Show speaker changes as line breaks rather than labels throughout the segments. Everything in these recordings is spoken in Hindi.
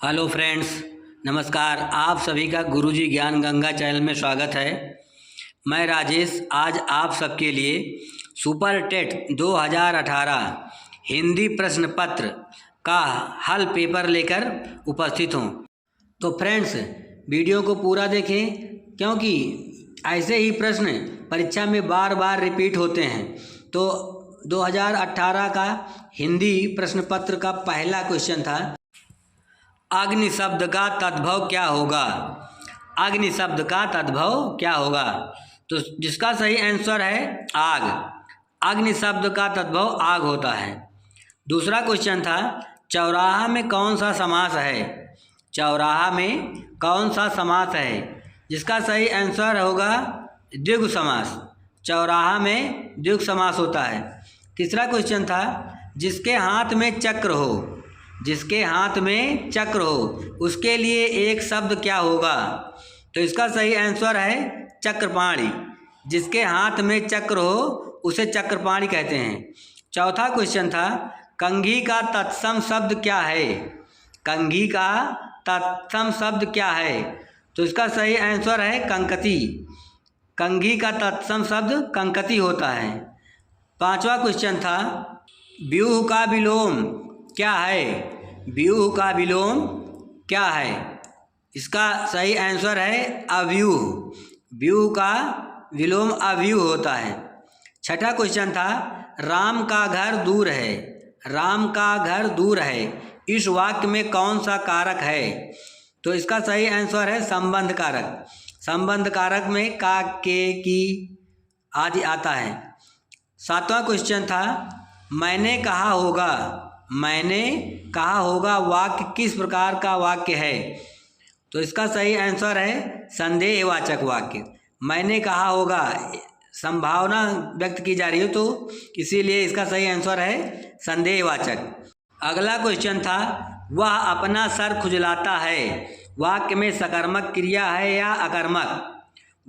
हेलो फ्रेंड्स, नमस्कार। आप सभी का गुरुजी ज्ञान गंगा चैनल में स्वागत है। मैं राजेश आज आप सबके लिए सुपर टेट 2018 हिंदी प्रश्न पत्र का हल पेपर लेकर उपस्थित हूँ। तो फ्रेंड्स, वीडियो को पूरा देखें क्योंकि ऐसे ही प्रश्न परीक्षा में बार बार रिपीट होते हैं। तो 2018 का हिंदी प्रश्न पत्र का पहला क्वेश्चन था, अग्नि शब्द का तद्भव क्या होगा। अग्नि शब्द का तद्भव क्या होगा? तो जिसका सही आंसर है आग। अग्नि शब्द का तद्भव आग होता है। दूसरा क्वेश्चन था, चौराहा में कौन सा समास है। चौराहा में कौन सा समास है? जिसका सही आंसर होगा द्विगु समास। चौराहा में द्विगु समास होता है। तीसरा क्वेश्चन था, जिसके हाथ में चक्र हो। जिसके हाथ में चक्र हो उसके लिए एक शब्द क्या होगा? तो इसका सही आंसर है चक्रपाणी। जिसके हाथ में चक्र हो उसे चक्रपाणी कहते हैं। चौथा क्वेश्चन था, कंघी का तत्सम शब्द क्या है। कंघी का तत्सम शब्द क्या है? तो इसका सही आंसर है कंकती। कंघी का तत्सम शब्द कंकती होता है। पांचवा क्वेश्चन था, व्यूह का विलोम क्या है। व्यूह का विलोम क्या है? इसका सही आंसर है अव्यूह। व्यूह का विलोम अव्यूह होता है। छठा क्वेश्चन था, राम का घर दूर है। राम का घर दूर है इस वाक्य में कौन सा कारक है? तो इसका सही आंसर है संबंध कारक। संबंध कारक में का, के, की आदि आता है। सातवां क्वेश्चन था, मैंने कहा होगा। मैंने कहा होगा वाक्य किस प्रकार का वाक्य है? तो इसका सही आंसर है संदेहवाचक वाक्य। मैंने कहा होगा संभावना व्यक्त की जा रही हो तो इसीलिए इसका सही आंसर है संदेहवाचक। अगला क्वेश्चन था, वह अपना सर खुजलाता है। वाक्य में सकर्मक क्रिया है या अकर्मक?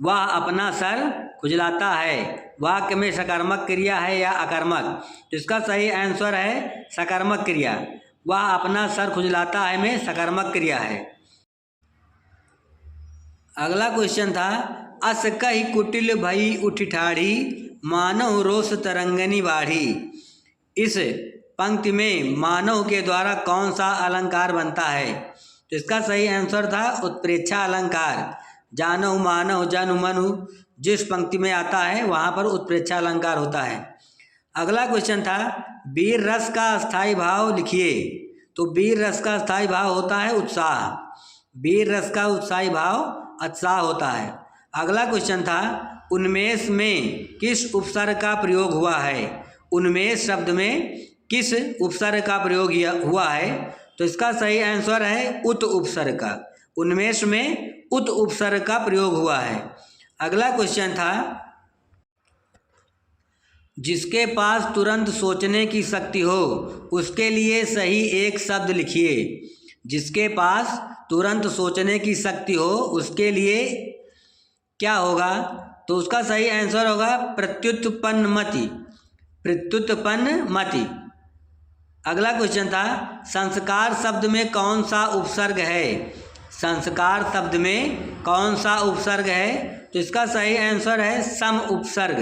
वह अपना सर खुजलाता है वाक्य में सकर्मक क्रिया है या अकर्मक? तो इसका सही आंसर है सकर्मक क्रिया। वह अपना सर खुजलाता है में सकर्मक क्रिया है। अगला क्वेश्चन था, अस कहि कुटिल भई उठ ठाढ़ी मानव रोष तरंगनी बाढ़ी। इस पंक्ति में मानव के द्वारा कौन सा अलंकार बनता है? तो इसका सही आंसर था उत्प्रेक्षा अलंकार। जानहु मानहु जनु मनु जिस पंक्ति में आता है वहाँ पर उत्प्रेक्षा अलंकार होता है। अगला क्वेश्चन था, वीर रस का स्थायी भाव लिखिए। तो वीर रस का स्थायी भाव होता है उत्साह। वीर रस का उत्साही भाव उत्साह होता है। अगला क्वेश्चन था, उन्मेष में किस उपसर्ग का प्रयोग हुआ है। उन्मेष शब्द में किस उपसर्ग का प्रयोग हुआ है? तो इसका सही आंसर है उत उपसर्ग का। उन्मेष में उत उपसर्ग का प्रयोग हुआ है। अगला क्वेश्चन था, जिसके पास तुरंत सोचने की शक्ति हो उसके लिए सही एक शब्द लिखिए। जिसके पास तुरंत सोचने की शक्ति हो उसके लिए क्या होगा? तो उसका सही आंसर होगा प्रत्युत्पन्नमति। प्रत्युत्पन्नमति। अगला क्वेश्चन था, संस्कार शब्द में कौन सा उपसर्ग है। संस्कार शब्द में कौन सा उपसर्ग है? तो इसका सही आंसर है सम उपसर्ग।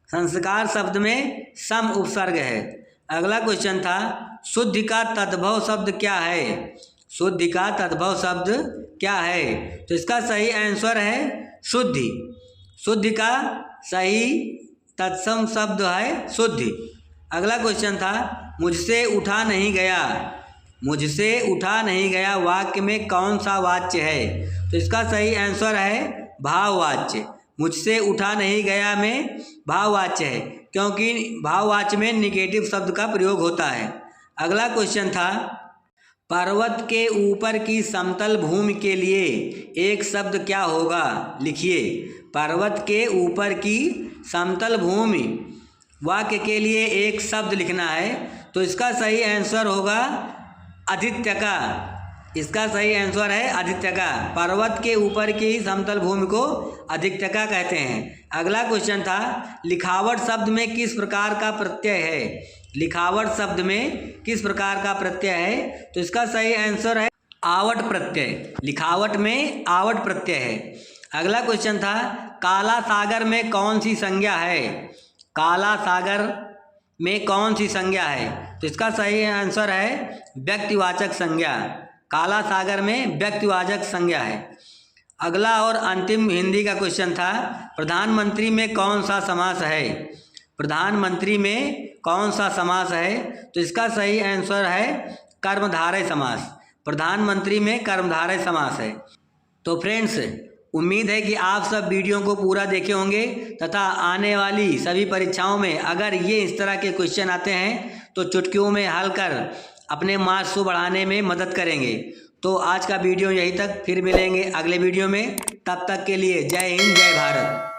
संस्कार शब्द में सम उपसर्ग है। अगला क्वेश्चन था, शुद्धि का तद्भव शब्द क्या है। शुद्धि का तद्भव शब्द क्या है? तो इसका सही आंसर है शुद्धि। शुद्धि का सही तत्सम शब्द है शुद्धि। अगला क्वेश्चन था, मुझसे उठा नहीं गया। मुझसे उठा नहीं गया वाक्य में कौन सा वाच्य है? तो इसका सही आंसर है भाववाच्य। मुझसे उठा नहीं गया में भाववाच्य है क्योंकि भाववाच्य में निगेटिव शब्द का प्रयोग होता है। अगला क्वेश्चन था, पर्वत के ऊपर की समतल भूमि के लिए एक शब्द क्या होगा? लिखिए। पर्वत के ऊपर की समतल भूमि वाक्य के लिए एक शब्द लिखना है। तो इसका सही आंसर होगा आदित्य का। इसका सही आंसर है आदित्य का। पर्वत के ऊपर की समतल भूमि को आदित्य का कहते हैं। अगला क्वेश्चन था, लिखावट शब्द में किस प्रकार का प्रत्यय है। लिखावट शब्द में किस प्रकार का प्रत्यय है? तो इसका सही आंसर है आवट प्रत्यय, लिखावट में आवट प्रत्यय है। अगला क्वेश्चन था काला सागर में कौन सी संज्ञा है? काला सागर में कौन सी संज्ञा है? तो इसका सही आंसर है व्यक्तिवाचक संज्ञा। काला सागर में व्यक्तिवाचक संज्ञा है। अगला और अंतिम हिंदी का क्वेश्चन था प्रधानमंत्री में कौन सा समास है? प्रधानमंत्री में कौन सा समास है? तो इसका सही आंसर है कर्मधारय समास। प्रधानमंत्री में कर्मधारय समास है। तो फ्रेंड्स, उम्मीद है कि आप सब वीडियो को पूरा देखे होंगे तथा आने वाली सभी परीक्षाओं में अगर ये इस तरह के क्वेश्चन आते हैं तो चुटकियों में हल कर अपने मार्क्स को बढ़ाने में मदद करेंगे। तो आज का वीडियो यहीं तक, फिर मिलेंगे अगले वीडियो में। तब तक के लिए जय हिंद, जय भारत।